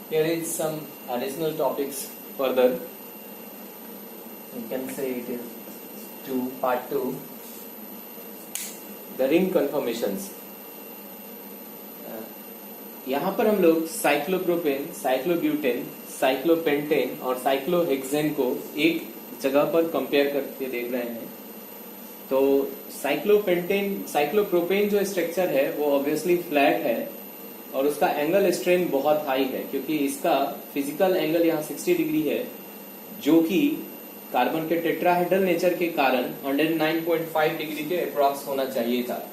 Here is some additional topics further. You can say it is part 2. The ring conformations. यहाँ पर हम लोग cyclopropane, cyclobutane, cyclopentane और cyclohexane को एक जगह पर कंपेयर करके देख रहे हैं। तो साइक्लोप्रोपेन जो स्ट्रक्चर है वो ऑब्वियसली फ्लैट है और उसका एंगल स्ट्रेन बहुत हाई है, क्योंकि इसका फिजिकल एंगल यहाँ 60 डिग्री है, जो कि कार्बन के टेट्राहेड्रल नेचर के कारण 109.5 डिग्री के अप्रॉक्स होना चाहिए था।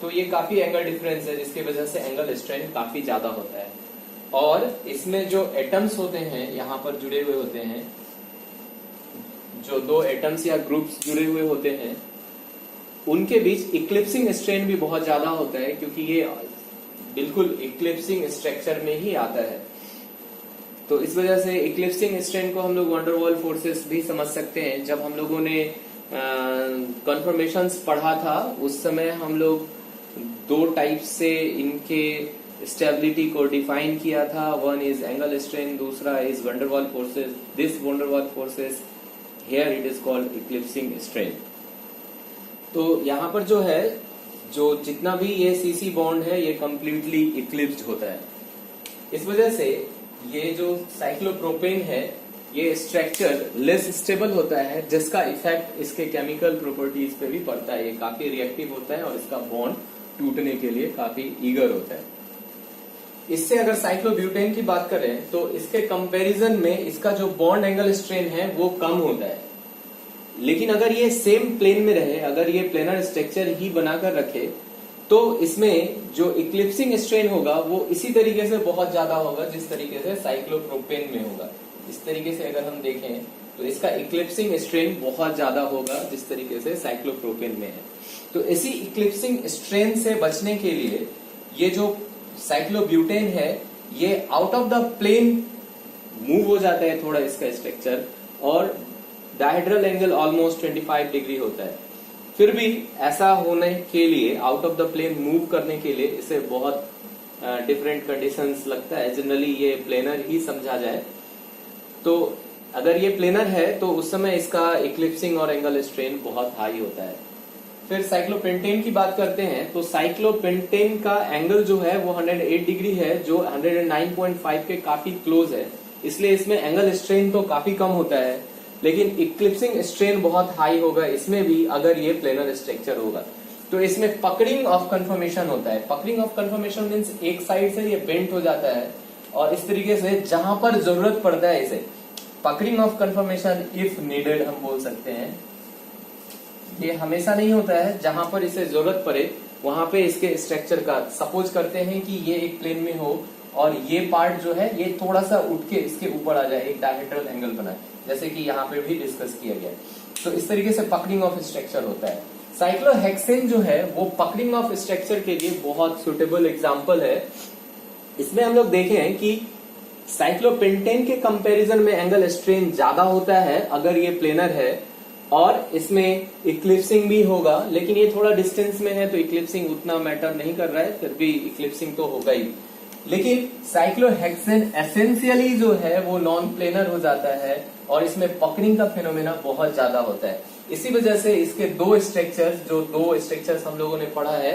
तो ये काफी एंगल डिफरेंस है, जिसकी वजह से एंगल स्ट्रेन काफी ज्यादा होता है। और इसमें जो एटम्स होते हैं यहाँ पर जुड़े हुए होते हैं, जो दो एटम्स या ग्रुप्स जुड़े हुए होते हैं, उनके बीच इक्लिप्सिंग स्ट्रेन भी बहुत ज्यादा होता है, क्योंकि ये बिल्कुल इक्लिप्सिंग स्ट्रक्चर में ही आता है। तो इस वजह से इक्लिप्सिंग स्ट्रेन को हम लोग वंडरवॉल फोर्सेस भी समझ सकते हैं। जब हम लोगों ने कन्फर्मेशंस पढ़ा था, उस समय हम लोग दो टाइप से इनके स्टेबिलिटी को डिफाइन किया था। वन इज एंगल स्ट्रेन, दूसरा is van der Waals forces. This van der Waals forces here it is called eclipsing strain. तो यहाँ पर जो है, जो जितना भी ये सीसी बॉन्ड है, ये कंप्लीटली इक्लिप्स्ड होता है। इस वजह से ये जो साइक्लोप्रोपेन है, ये स्ट्रक्चर लेस स्टेबल होता है, जिसका इफेक्ट इसके केमिकल प्रॉपर्टीज पे भी पड़ता है। ये काफी रिएक्टिव होता है और इसका बॉन्ड टूटने के लिए काफी ईगर होता है। इससे अगर साइक्लोब्यूटेन की बात करें तो इसके कंपैरिजन में इसका जो बॉन्ड एंगल स्ट्रेन है वो कम होता है। लेकिन अगर ये सेम प्लेन में रहे, अगर ये प्लेनर स्ट्रक्चर ही बनाकर रखे, तो इसमें जो इक्लिप्सिंग स्ट्रेन होगा वो इसी तरीके से बहुत ज्यादा होगा जिस तरीके से साइक्लोप्रोपेन में होगा। इस तरीके से अगर हम देखें तो इसका इक्लिप्सिंग स्ट्रेन बहुत ज्यादा होगा जिस तरीके से साइक्लोप्रोपेन में है। तो इसी इक्लिप्सिंग स्ट्रेन से बचने के लिए ये जो साइक्लोब्यूटेन है, ये out of the plane move हो जाता है थोड़ा इसका स्ट्रक्चर, और डायहेड्रल एंगल ऑलमोस्ट 25 डिग्री होता है। फिर भी ऐसा होने के लिए, out of the plane move करने के लिए, इसे बहुत डिफरेंट कंडीशंस लगता है। जनरली ये प्लेनर ही समझा जाए। तो अगर ये प्लेनर है तो उस समय इसका इक्लिप्सिंग और एंगल स्ट्रेन बहुत हाई होता है। फिर साइक्लोपेंटेन की बात करते हैं तो साइक्लोपेंटेन का एंगल जो है वो 108 डिग्री है, जो 109.5 के काफी क्लोज है। इसलिए इसमें एंगल स्ट्रेन तो काफी कम होता है, लेकिन इक्लिप्सिंग स्ट्रेन बहुत हाई होगा इसमें भी, अगर ये प्लेनर स्ट्रक्चर होगा। तो इसमें पकड़िंग ऑफ कन्फर्मेशन होता है। पकड़िंग ऑफ कन्फर्मेशन मीन्स एक साइड से ये बेंट हो जाता है और इस तरीके से जहां पर जरूरत पड़ता है इसे पकड़िंग ऑफ कन्फर्मेशन इफ नीडेड हम बोल सकते हैं। ये हमेशा नहीं होता है, जहां पर इसे जरूरत पड़े वहां पे इसके स्ट्रक्चर का, सपोज करते हैं कि ये एक प्लेन में हो और ये पार्ट जो है ये थोड़ा सा उठ के इसके ऊपर आ जाए, एक डायहेड्रल एंगल बनाए, जैसे कि यहाँ पे भी डिस्कस किया गया। तो इस तरीके से पकड़िंग ऑफ स्ट्रक्चर होता है। साइक्लोहेक्सेन जो है वो पकड़िंग ऑफ स्ट्रक्चर के लिए बहुत सुटेबल एग्जाम्पल है। इसमें हम लोग देखे हैं कि साइक्लोपेंटेन के कंपैरिजन में एंगल स्ट्रेन ज्यादा होता है अगर ये प्लेनर है, और इसमें इक्लिप्सिंग भी होगा, लेकिन ये थोड़ा डिस्टेंस में है तो इक्लिप्सिंग उतना मैटर नहीं कर रहा है, फिर भी इक्लिप्सिंग तो होगा ही। लेकिन साइक्लोहेक्सेन एसेंशियली जो है वो नॉन प्लेनर हो जाता है और इसमें पकड़िंग का फिनोमेना बहुत ज्यादा होता है। इसी वजह से इसके दो स्ट्रक्चर्स हम लोगों ने पढ़ा है,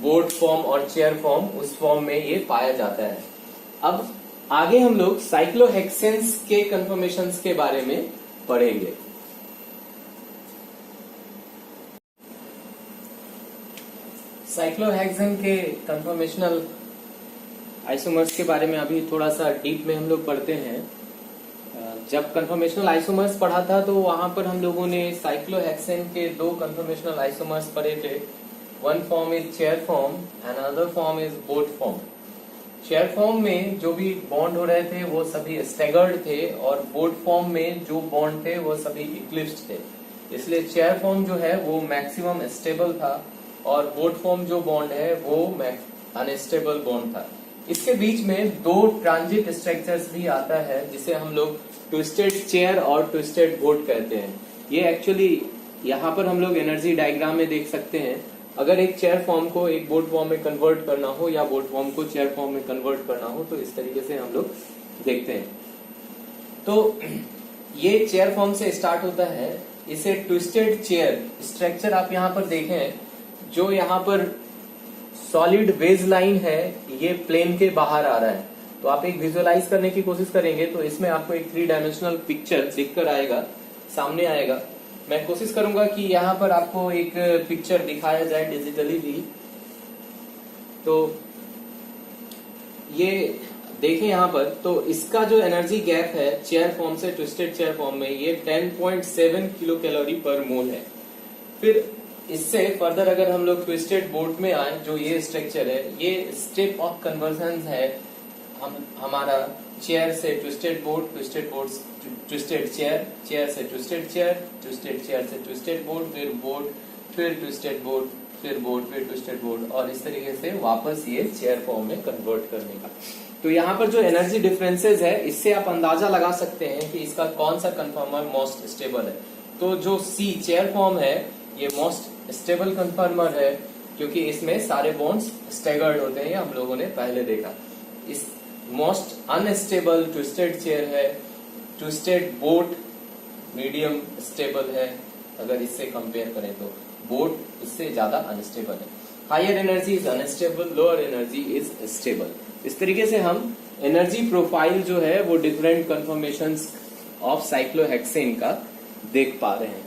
बोट फॉर्म और चेयर फॉर्म, उस फॉर्म में ये पाया जाता है। अब आगे हम लोग साइक्लोहेक्सेन्स के कन्फर्मेशंस के बारे में पढ़ेंगे। साइक्लोहेक्सेन के कन्फर्मेशनल आइसोमर्स के बारे में अभी थोड़ा सा डीप में हम लोग पढ़ते हैं। जब कन्फर्मेशनल आइसोमर्स पढ़ा था तो वहां पर हम लोगों ने साइक्लोहेक्सेन के दो कन्फर्मेशनल आइसोमर्स पढ़े थे। One form is chair form and another form is boat form. Chair form में जो भी बॉन्ड हो रहे थे वो सभी स्टैगर्ड थे, और बोट फॉर्म में जो बॉन्ड थे वो सभी इक्लिप्स्ड थे। इसलिए चेयर फॉर्म जो है वो मैक्सिमम स्टेबल था और बोट फॉर्म जो बॉन्ड है वो अनस्टेबल बॉन्ड था। इसके बीच में दो ट्रांजिट स्ट्रक्चर्स भी आता है, जिसे हम लोग ट्विस्टेड चेयर और ट्विस्टेड बोट कहते हैं। ये एक्चुअली यहाँ पर हम लोग एनर्जी डायग्राम में देख सकते हैं। अगर एक चेयर फॉर्म को एक बोट फॉर्म में कन्वर्ट करना हो या बोट फॉर्म को चेयर फॉर्म में कन्वर्ट करना हो तो इस तरीके से हम लोग देखते हैं। तो ये चेयर फॉर्म से स्टार्ट होता है। इसे ट्विस्टेड चेयर स्ट्रक्चर आप यहाँ पर देखें, जो यहाँ पर सॉलिड बेस लाइन है ये प्लेन के बाहर आ रहा है। तो आप एक विजुअलाइज करने की कोशिश करेंगे तो इसमें आपको एक 3 डायमेंशनल पिक्चर दिखकर आएगा, सामने आएगा। मैं कोशिश करूंगा कि यहाँ पर आपको एक पिक्चर दिखाया जाए डिजिटली भी। तो ये देखें यहाँ पर, तो इसका जो एनर्जी गैप है चेयर फॉर्म से ट्विस्टेड चेयर फॉर्म में, ये 10.7 किलो कैलोरी पर मोल है। फिर इससे फर्दर अगर हम लोग ट्विस्टेड बोट में आए, जो ये स्ट्रक्चर है, ये स्टेप ऑफ कन्वर्जन है। हमारा चेयर से twisted boat, twisted boat twisted chair, chair से ट्विस्टेड चेयर, ट्विस्टेड चेयर से ट्विस्टेड बोट, फिर ट्विस्टेड बोट, फिर बोट, फिर ट्विस्टेड बोट, और इस तरीके से वापस ये चेयर फॉर्म में कन्वर्ट करने का। तो यहाँ पर जो एनर्जी डिफरेंसेस है, इससे आप अंदाजा लगा सकते हैं कि इसका कौन सा कन्फर्मर मोस्ट स्टेबल है। तो जो सी चेयर फॉर्म है ये मोस्ट स्टेबल कन्फर्मर है, क्योंकि इसमें सारे बॉन्ड्स स्टैगर्ड होते हैं, हम लोगों ने पहले देखा। इस मोस्ट अनस्टेबल ट्विस्टेड चेयर है। ट्विस्टेड बोट मीडियम स्टेबल है, अगर इससे कंपेयर करें तो बोट इससे ज्यादा अनस्टेबल है। Higher energy is unstable, lower energy is stable. इस तरीके से हम एनर्जी प्रोफाइल जो है वो डिफरेंट कन्फर्मेशंस ऑफ साइक्लोहेक्सेन का देख पा रहे हैं।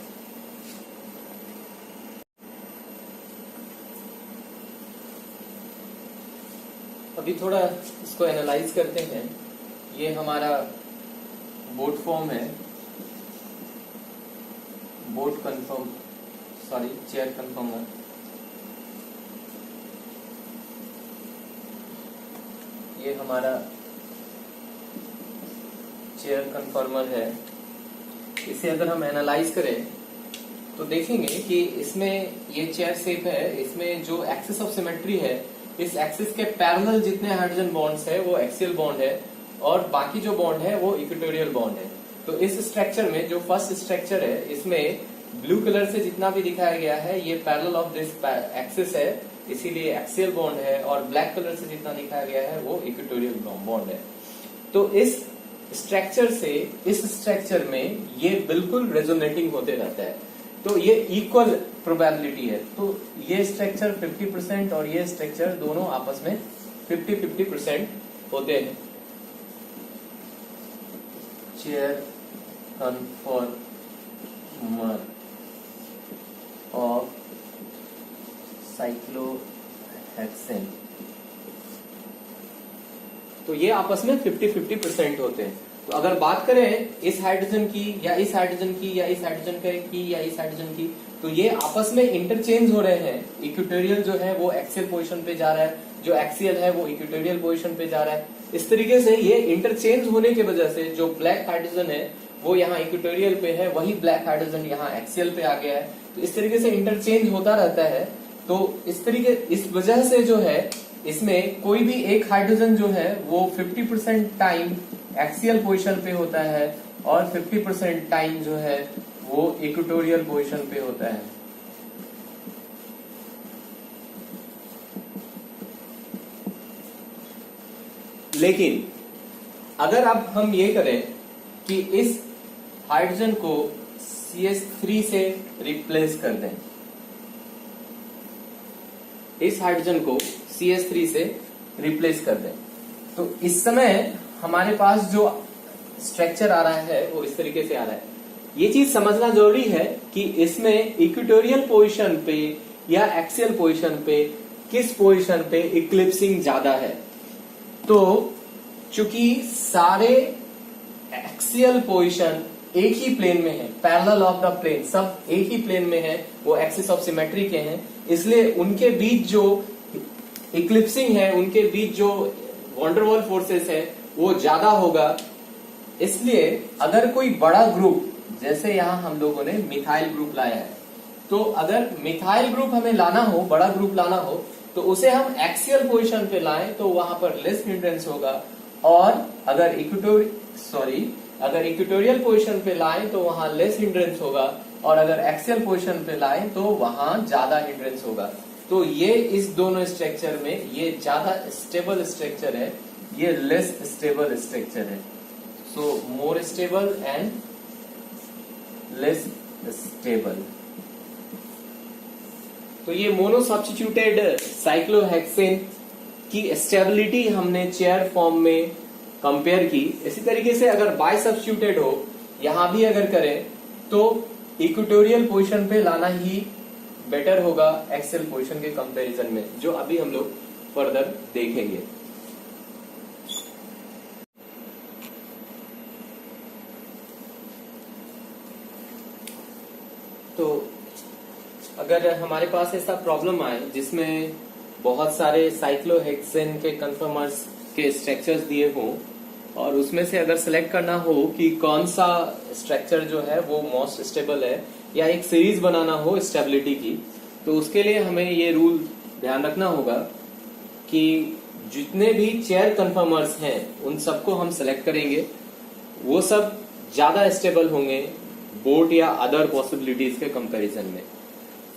अभी थोड़ा इसको एनालाइज करते हैं। ये हमारा बोट फॉर्म है, बोट कन्फर्म, सॉरी चेयर कन्फर्मर। ये हमारा चेयर कन्फर्मर है। इसे अगर हम एनालाइज करें तो देखेंगे कि इसमें ये चेयर शेप है, इसमें जो एक्सिस ऑफ सिमेट्री है, इस एक्सिस के पैरेलल जितने हाइड्रोजन बॉन्ड्स है वो एक्सियल बॉन्ड है, और बाकी जो बॉन्ड है वो इक्वेटोरियल बॉन्ड है। तो इस स्ट्रक्चर में जो फर्स्ट स्ट्रक्चर है, इसमें ब्लू कलर से जितना भी दिखाया गया है ये पैरेलल ऑफ दिस एक्सिस है, इसीलिए एक्सियल बॉन्ड है, और ब्लैक कलर से जितना दिखाया गया है वो इक्वेटोरियल बॉन्ड है। तो इस स्ट्रक्चर से इस स्ट्रक्चर में ये बिल्कुल रेजोनेटिंग होते रहता है, तो ये इक्वल प्रोबेबिलिटी है। तो ये स्ट्रक्चर 50% और ये स्ट्रक्चर दोनों आपस में 50-50% होते हैं। चेयर कन्फर्मर ऑफ साइक्लोहेक्सेन, तो ये आपस में 50-50% होते हैं। तो अगर बात करें इस हाइड्रोजन की या इस हाइड्रोजन की या इस हाइड्रोजन की या इस हाइड्रोजन की, तो ये आपस में इंटरचेंज हो रहे हैं। इक्वेटोरियल जो है वो एक्सियल पोजीशन पे जा रहा है, जो एक्सियल है वो इक्वेटोरियल पोजीशन पे जा रहा है। इस तरीके से ये इंटरचेंज होने की वजह से जो ब्लैक हाइड्रोजन है वो यहाँ इक्वेटोरियल पे है, वही ब्लैक हाइड्रोजन यहाँ एक्सियल पे आ गया है। तो इस तरीके से इंटरचेंज होता रहता है। तो इस वजह से जो है इसमें कोई भी एक हाइड्रोजन जो है वो 50% टाइम एक्सियल पोजीशन पे होता है और 50% टाइम जो है वो इक्वेटोरियल पोजीशन पे होता है। लेकिन अगर अब हम ये करें कि इस हाइड्रोजन को CH3 से रिप्लेस कर दें, इस हाइड्रोजन को CH3 से रिप्लेस कर दें, तो इस समय हमारे पास जो स्ट्रक्चर आ रहा है वो इस तरीके से आ रहा है। ये चीज समझना जरूरी है कि इसमें इक्वेटोरियल पोजीशन पे या एक्सियल पोजीशन पे किस पोजीशन पे इक्लिप्सिंग ज्यादा है। तो चूंकि सारे एक्सियल पोजीशन एक ही प्लेन में है, पैरेलल ऑफ द प्लेन, सब एक ही प्लेन में है, वो एक्सिस ऑफ सिमेट्री के हैं, इसलिए उनके बीच जो इक्लिप्सिंग है, उनके बीच जो वंडरवॉल फोर्सेस है वो ज्यादा होगा। इसलिए अगर कोई बड़ा ग्रुप, जैसे यहां हम लोगों ने मिथाइल ग्रुप लाया है, तो अगर मिथाइल ग्रुप हमें लाना हो, बड़ा ग्रुप लाना हो, तो उसे हम एक्सियल पोजीशन पे लाएं तो वहां पर लेस हिंड्रेंस होगा, और अगर इक्वेटोरियल पोजीशन पे लाएं तो वहां लेस हिंड्रेंस होगा, और अगर एक्सियल पोजीशन पे लाएं तो वहां ज्यादा हिंड्रेंस होगा। तो ये इस दोनों स्ट्रक्चर में ये ज्यादा स्टेबल स्ट्रक्चर है ये लेस स्टेबल स्ट्रक्चर है। So more stable and less stable. तो ये मोनो सब्स्टिट्यूटेड साइक्लोहेक्सेन की स्टेबिलिटी हमने चेयर फॉर्म में कंपेयर की। इसी तरीके से अगर बाय सब्स्टिट्यूटेड हो, यहां भी अगर करें तो इक्वेटोरियल पोजीशन पे लाना ही बेटर होगा एक्सियल पोजीशन के कंपैरिजन में, जो अभी हम लोग फर्दर देखेंगे। तो अगर हमारे पास ऐसा प्रॉब्लम आए जिसमें बहुत सारे साइक्लोहेक्सेन के कन्फर्मर्स के स्ट्रक्चर्स दिए हों और उसमें से अगर सिलेक्ट करना हो कि कौन सा स्ट्रक्चर जो है वो मोस्ट स्टेबल है, या एक सीरीज बनाना हो स्टेबिलिटी की, तो उसके लिए हमें ये रूल ध्यान रखना होगा कि जितने भी चेयर कन्फर्मर्स हैं उन सबको हम सिलेक्ट करेंगे, वो सब ज्यादा स्टेबल होंगे बोट या अदर पॉसिबिलिटीज के कंपैरिजन में।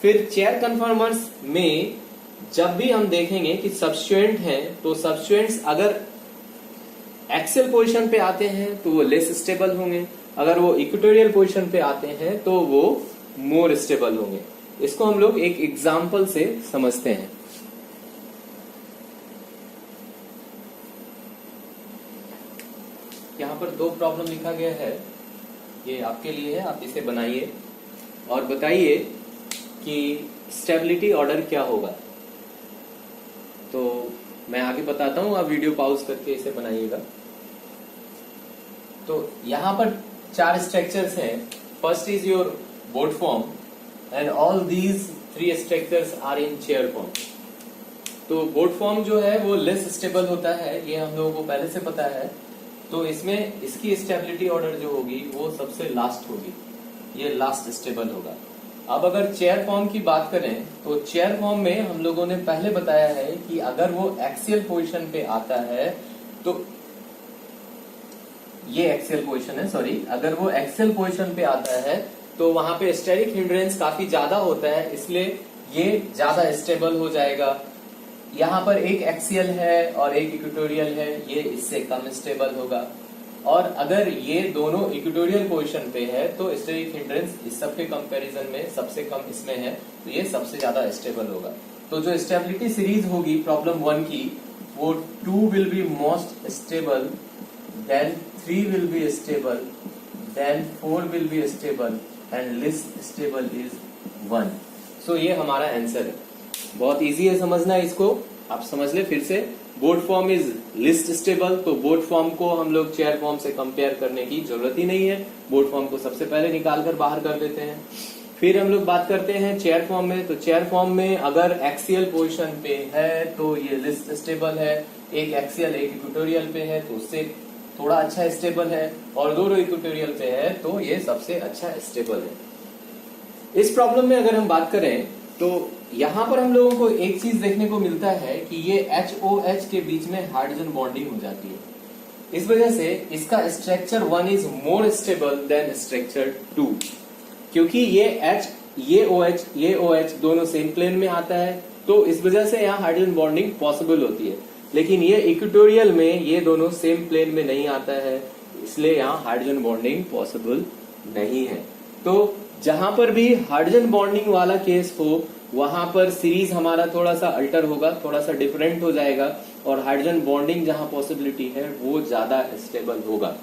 फिर चेयर कन्फर्मर्स में जब भी हम देखेंगे कि सब्स्टिट्यूएंट हैं, तो सब्स्टिट्यूएंट्स अगर एक्सियल पोजीशन पे आते हैं तो वो लेस स्टेबल होंगे, अगर वो इक्वेटोरियल पोजीशन पे आते हैं तो वो मोर स्टेबल होंगे। इसको हम लोग एक एग्जांपल से समझते हैं। यहाँ पर दो प्रॉब्लम लिखा गया है, ये आपके लिए है, आप इसे बनाइए और बताइए कि स्टेबिलिटी ऑर्डर क्या होगा। तो मैं आगे बताता हूं, आप वीडियो पॉज करके इसे बनाइएगा। तो यहां पर 4 स्ट्रक्चर्स हैं। First is your boat form and all these 3 structures are in chair form. तो बोट फॉर्म जो है वो लेस स्टेबल होता है, ये हम लोगों को पहले से पता है। तो इसमें इसकी स्टेबिलिटी ऑर्डर जो होगी वो सबसे लास्ट होगी, ये लास्ट स्टेबल होगा। अब अगर चेयर फॉर्म की बात करें तो चेयर फॉर्म में हम लोगों ने पहले बताया है कि अगर वो एक्सियल पोजीशन पे आता है तो ये एक्सियल पोजीशन है, सॉरी, अगर वो एक्सियल पोजीशन पे आता है तो वहां पे स्टेरिक हिंड्रेंस काफी ज्यादा होता है, इसलिए ये ज्यादा स्टेबल हो जाएगा। यहाँ पर एक एक्सियल है और एक इक्वेटोरियल है, ये इससे कम स्टेबल होगा। और अगर ये दोनों इक्वेटोरियल पोजीशन पे है तो स्टेरिक हिंड्रेंस इस सब के कंपैरिजन में सबसे कम इसमें है, तो ये सबसे ज्यादा स्टेबल होगा। तो जो स्टेबिलिटी सीरीज होगी प्रॉब्लम 1 की, वो 2 will be most stable, then 3 will be stable, then 4 will be stable and least stable is 1। सो ये हमारा आंसर है। बहुत इजी है समझना, इसको आप समझ ले फिर से। Boat form is list stable, तो बोट फॉर्म को हम लोग चेयर फॉर्म से कंपेयर करने की जरूरत ही नहीं है, बोट फॉर्म को सबसे पहले निकाल कर बाहर कर देते हैं। फिर हम लोग बात करते हैं चेयर फॉर्म में। तो चेयर फॉर्म में अगर एक्सियल पोजीशन पे है तो ये लिस्ट स्टेबल है, एक एक्सियल एक इक्वेटोरियल पे है तो उससे थोड़ा अच्छा स्टेबल है, और दोनों इक्वेटोरियल पे है तो ये सबसे अच्छा स्टेबल है। इस प्रॉब्लम में अगर हम बात करें तो यहाँ पर हम लोगों को एक चीज देखने को मिलता है कि ये HOH के बीच में हाइड्रोजन बॉन्डिंग हो जाती है। इस वजह से इसका structure 1 is more stable then structure 2, क्योंकि ये OH दोनों सेम प्लेन में आता है, तो इस वजह से यहाँ हाइड्रोजन बॉन्डिंग पॉसिबल होती है। लेकिन ये इक्वेटोरियल में ये दोनों सेम प्लेन में नहीं आता है, इसलिए यहाँ हाइड्रोजन बॉन्डिंग पॉसिबल नहीं है। तो जहां पर भी हाइड्रोजन बॉन्डिंग वाला केस हो वहां पर सीरीज हमारा थोड़ा सा अल्टर होगा, थोड़ा सा डिफरेंट हो जाएगा, और हाइड्रोजन बॉन्डिंग जहां पॉसिबिलिटी है वो ज्यादा स्टेबल होगा।